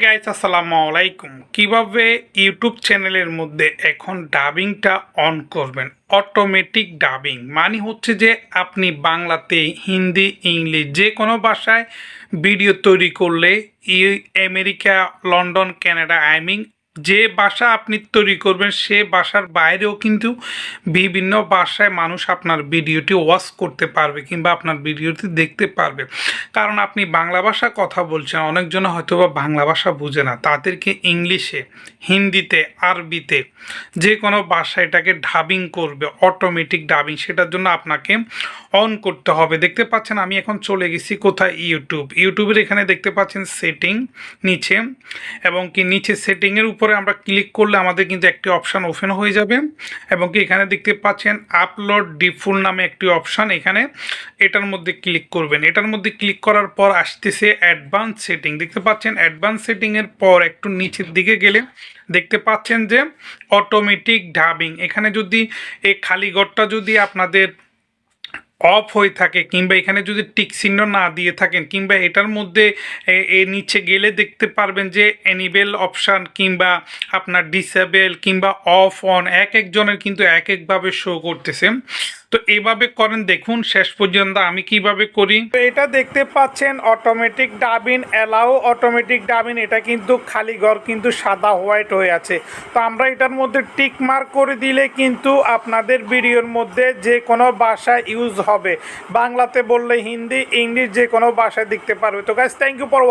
Guys আসসালামু আলাইকুম। কিভাবে ইউটিউব চ্যানেলের মধ্যে এখন ডাবিংটা অন করবেন, অটোমেটিক ডাবিং মানে হচ্ছে যে আপনি বাংলাতে, হিন্দি, ইংলিশ যে কোনো ভাষায় ভিডিও তৈরি করলে আমেরিকা, লন্ডন, কানাডা যে ভাষা আপনি তৈরি করবেন সে ভাষার বাইরেও কিন্তু বিভিন্ন ভাষায় মানুষ আপনার ভিডিওটি ওয়াচ করতে পারবে কিংবা আপনার ভিডিওটি দেখতে পারবে। কারণ আপনি বাংলা ভাষা কথা বলছেন, অনেকজন হয়তো বা বাংলা ভাষা বুঝে না, তাদেরকে ইংলিশে, হিন্দিতে, আরবিতে যে কোনো ভাষায় এটাকে ডাবিং করবে, অটোমেটিক ডাবিং। সেটার জন্য আপনাকে অন করতে হবে। দেখতে পাচ্ছেন আমি এখন চলে গেছি কোথায়, ইউটিউবের এখানে দেখতে পাচ্ছেন সেটিং নিচে, এবং কি নিচে সেটিংয়ের উপরে আমরা ক্লিক করলে আমাদের কিন্তু একটি অপশান ওপেন হয়ে যাবে, এবং কি এখানে দেখতে পাচ্ছেন আপলোড ডিফল্ট নামে একটি অপশান, এখানে এটার মধ্যে ক্লিক করবেন। এটার মধ্যে ক্লিক করার পর আসতেছে অ্যাডভান্স সেটিং। দেখতে পাচ্ছেন অ্যাডভান্স সেটিংয়ের পর একটু নিচের দিকে গেলে দেখতে পাচ্ছেন যে অটোমেটিক ডাবিং। এখানে যদি এই খালি ঘরটা যদি আপনাদের অফ হয়ে থাকে কিংবা এখানে যদি টিক চিহ্ন না দিয়ে থাকেন, কিংবা এটার মধ্যে নিচে গেলে দেখতে পারবেন যে এনেবল অপশান কিংবা আপনার ডিসেবল কিংবা অফ অন এক একজনের কিন্তু এক একভাবে শো করতেছে। তো এইভাবে করেন, দেখুন শেষ পর্যন্ত আমি কিভাবে করি। তো এটা দেখতে পাচ্ছেন automatic dubbing allow automatic dubbing, এটা কিন্তু খালি ঘর কিন্তু সাদা হোয়াইট হয়ে আছে। তো আমরা এটার মধ্যে টিক মার্ক করে দিলে কিন্তু আপনাদের ভিডিওর মধ্যে যে কোনো ভাষায় ইউজ হবে, বাংলাতে বললে হিন্দি, ইংলিশ যে কোনো ভাষায় দেখতে পারবে। তো guys, thank you for watching.